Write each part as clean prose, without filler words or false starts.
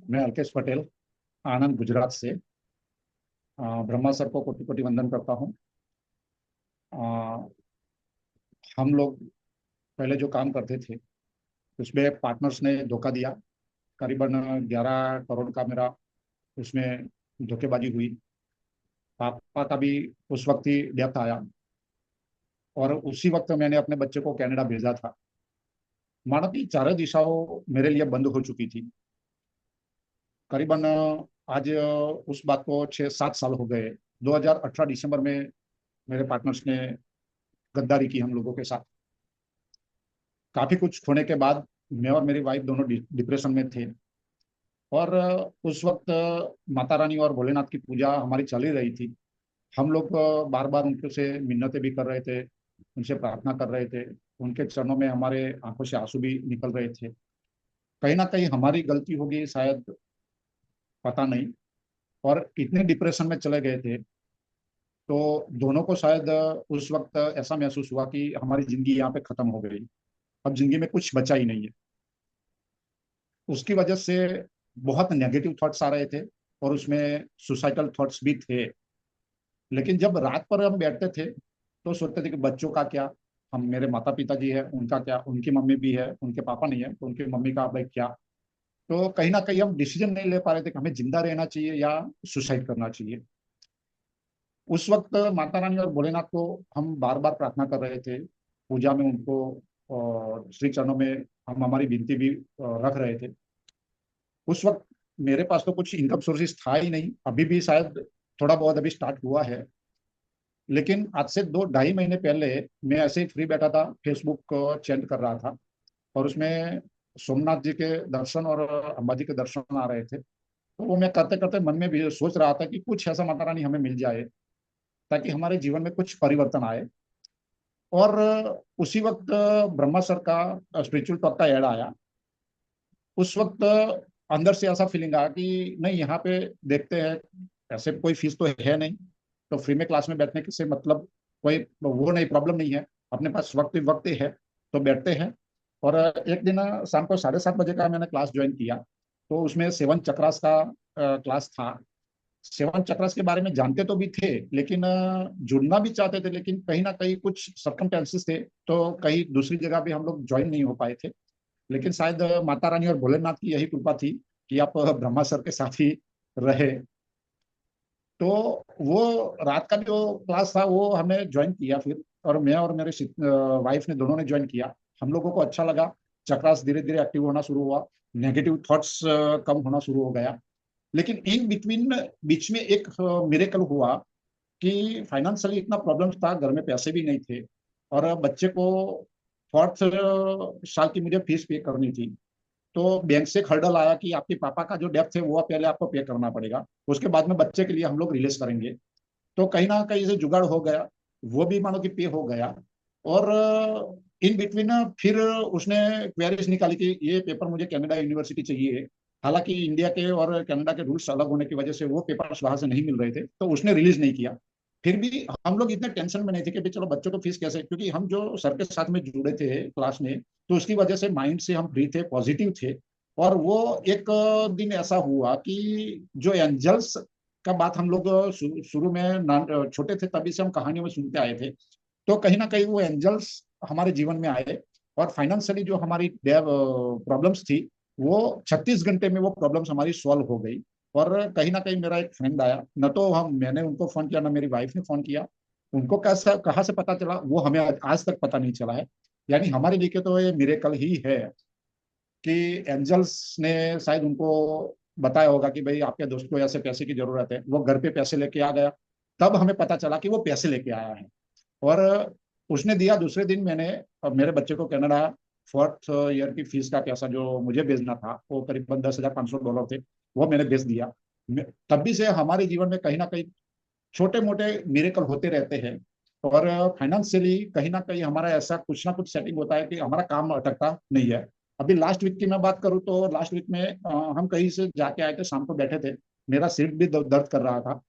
मैं अल्केश पटेल आनंद गुजरात से ब्रह्मा सर को कोटि कोटि वंदन करता हूँ। हम लोग पहले जो काम करते थे उसमें पार्टनर्स ने धोखा दिया। करीबन 11 करोड़ का मेरा उसमें धोखेबाजी हुई। पापा का भी उस वक्त ही डेथ आया और उसी वक्त मैंने अपने बच्चे को कनाडा भेजा था। मानो कि चारों दिशाओं मेरे लिए बंद हो चुकी थी। करीबन आज उस बात को 6-7 साल हो गए। 2018 दिसंबर में मेरे पार्टनर्स ने गद्दारी की हम लोगों के साथ। काफी कुछ खोने के बाद मैं और मेरी वाइफ दोनों डिप्रेशन में थे। और उस वक्त माता रानी और भोलेनाथ की पूजा हमारी चल ही रही थी। हम लोग बार बार उनके से मिन्नतें भी कर रहे थे, उनसे प्रार्थना कर रहे थे। उनके चरणों में हमारे आंखों से आंसू भी निकल रहे थे। कहीं ना कहीं हमारी गलती होगी शायद, पता नहीं। और इतने डिप्रेशन में चले गए थे तो दोनों को शायद उस वक्त ऐसा महसूस हुआ कि हमारी जिंदगी यहाँ पे खत्म हो गई। अब जिंदगी में कुछ बचा ही नहीं है। उसकी वजह से बहुत नेगेटिव थॉट्स आ रहे थे और उसमें सुसाइडल थॉट्स भी थे। लेकिन जब रात पर हम बैठते थे तो सोचते थे कि बच्चों का क्या, हम मेरे माता पिता जी है उनका क्या, उनकी मम्मी भी है उनके पापा नहीं है तो उनकी मम्मी का भाई क्या। तो कहीं ना कहीं हम डिसीजन नहीं ले पा रहे थे कि हमें जिंदा रहना चाहिए या सुसाइड करना चाहिए। उस वक्त माता रानी और भोलेनाथ को हम बार बार प्रार्थना कर रहे थे, पूजा में उनको और श्री चरणों में हम हमारी विनती भी रख रहे थे। उस वक्त मेरे पास तो कुछ इनकम सोर्सेज था ही नहीं, अभी भी शायद थोड़ा बहुत अभी स्टार्ट हुआ है। लेकिन आज से 2-2.5 महीने पहले मैं ऐसे ही फ्री बैठा था, फेसबुक को चेंज कर रहा था और उसमें सोमनाथ जी के दर्शन और अम्बा जी के दर्शन आ रहे थे। तो वो मैं करते करते मन में भी सोच रहा था कि कुछ ऐसा माता रानी हमें मिल जाए ताकि हमारे जीवन में कुछ परिवर्तन आए। और उसी वक्त ब्रह्मा सर का स्पिरिचुअल टॉक का ऐड आया। उस वक्त अंदर से ऐसा फीलिंग आया कि नहीं, यहाँ पे देखते हैं, ऐसे कोई फीस तो है नहीं, तो फ्री में क्लास में बैठने से मतलब कोई वो नहीं, प्रॉब्लम नहीं है, अपने पास वक्त वक्त है तो बैठते हैं। और एक दिन शाम को 7:30 बजे का मैंने क्लास ज्वाइन किया। तो उसमें 7 चक्रास का क्लास था। 7 चक्रास के बारे में जानते तो भी थे लेकिन जुड़ना भी चाहते थे, लेकिन कहीं ना कहीं कुछ सर्कमस्टेंसेस थे तो कहीं दूसरी जगह भी हम लोग ज्वाइन नहीं हो पाए थे। लेकिन शायद माता रानी और भोलेनाथ की यही कृपा थी कि आप ब्रह्मा सर के साथ ही रहे। तो वो रात का जो क्लास था वो हमने ज्वाइन किया फिर, और मैं और मेरे वाइफ ने दोनों ने ज्वाइन किया। हम लोगों को अच्छा लगा। चक्रास धीरे धीरे एक्टिव होना शुरू हुआ, नेगेटिव थॉट्स कम होना शुरू हो गया। लेकिन इन बिटवीन बीच में एक मिरेकल हुआ कि फाइनेंशियली इतना प्रॉब्लम था, घर में पैसे भी नहीं थे और बच्चे को 4th साल की मुझे फीस पे करनी थी। तो बैंक से एक हर्डल आया कि आपके पापा का जो डेप्थ है वो पहले आपको पे करना पड़ेगा, उसके बाद में बच्चे के लिए हम लोग रिलीज करेंगे। तो कहीं ना कहीं से जुगाड़ हो गया, वो भी मानो कि पे हो गया। और इन बिटवीन फिर उसने क्वेरीज निकाली कि ये पेपर मुझे कनाडा यूनिवर्सिटी चाहिए। हालांकि इंडिया के और कनाडा के रूल्स अलग होने की वजह से वो पेपर्स वहां से नहीं मिल रहे थे तो उसने रिलीज नहीं किया। फिर भी हम लोग इतने टेंशन में नहीं थे कि भाई चलो बच्चों को फीस कैसे, क्योंकि हम जो सर के साथ में जुड़े थे क्लास में, तो उसकी वजह से माइंड से हम फ्री थे, पॉजिटिव थे। और वो एक दिन ऐसा हुआ कि जो एंजल्स का बात हम लोग शुरू में छोटे थे तभी से हम कहानियों में सुनते आए थे। तो कहीं ना कहीं वो एंजल्स हमारे जीवन में आए और फाइनेंशियली जो हमारी प्रॉब्लम्स थी वो 36 घंटे में वो प्रॉब्लम्स हमारी सॉल्व हो गई। और कहीं ना कहीं मेरा एक फ्रेंड आया, न तो हम मैंने उनको फोन किया ना मेरी वाइफ ने फोन किया। उनको कैसा कहाँ से पता चला वो हमें आज तक पता नहीं चला है। यानी हमारे लिए तो ये मिरेकल ही है कि एंजल्स ने शायद उनको बताया होगा कि भाई आपके दोस्त को ऐसे पैसे की जरूरत है, वो घर पे पैसे लेके आ गया। तब हमें पता चला कि वो पैसे लेके आया है। और उसने दिया। दूसरे दिन मैंने मेरे बच्चे को कनाडा 4th ईयर की फीस का पैसा जो मुझे भेजना था वो करीबन $10,500 थे, वो मैंने भेज दिया। तभी से हमारे जीवन में कहीं ना कहीं छोटे मोटे मिरेकल होते रहते हैं। और फाइनेंशियली कहीं ना कहीं हमारा ऐसा कुछ ना कुछ सेटिंग होता है कि हमारा काम अटकता नहीं है। अभी लास्ट वीक की मैं बात करूं तो लास्ट वीक में हम कहीं से जाके आए थे, शाम को बैठे थे, मेरा सिर भी दर्द कर रहा था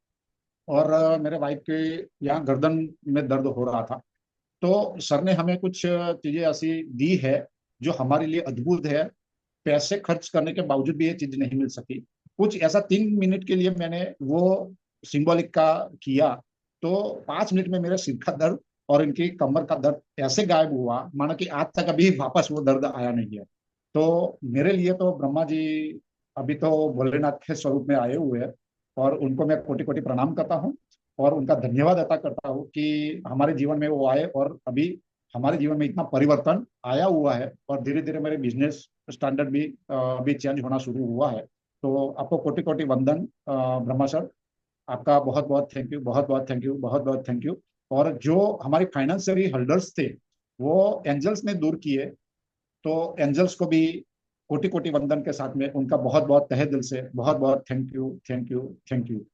और मेरे वाइफ के यहाँ गर्दन में दर्द हो रहा था। तो सर ने हमें कुछ चीजें ऐसी दी है जो हमारे लिए अद्भुत है। पैसे खर्च करने के बावजूद भी ये चीज नहीं मिल सकी। कुछ ऐसा 3 मिनट के लिए मैंने वो सिंबॉलिक का किया, तो 5 मिनट में मेरे सिर का दर्द और इनकी कमर का दर्द ऐसे गायब हुआ मानो कि आज तक अभी वापस वो दर्द आया नहीं है। तो मेरे लिए तो ब्रह्मा जी अभी तो भोलेनाथ के स्वरूप में आए हुए हैं, और उनको मैं कोटि कोटि प्रणाम करता हूँ और उनका धन्यवाद अदा करता हूँ कि हमारे जीवन में वो आए और अभी हमारे जीवन में इतना परिवर्तन आया हुआ है, और धीरे धीरे मेरे बिजनेस स्टैंडर्ड भी चेंज होना शुरू हुआ है। तो आपको कोटि कोटि वंदन ब्रह्मा सर, आपका बहुत बहुत थैंक यू, बहुत बहुत थैंक यू, बहुत बहुत थैंक यू। और जो हमारे फाइनेंशियली होल्डर्स थे वो एंजल्स ने दूर किए, तो एंजल्स को भी कोटि कोटि वंदन के साथ में उनका बहुत बहुत तहे दिल से बहुत बहुत thank you, thank you, thank you.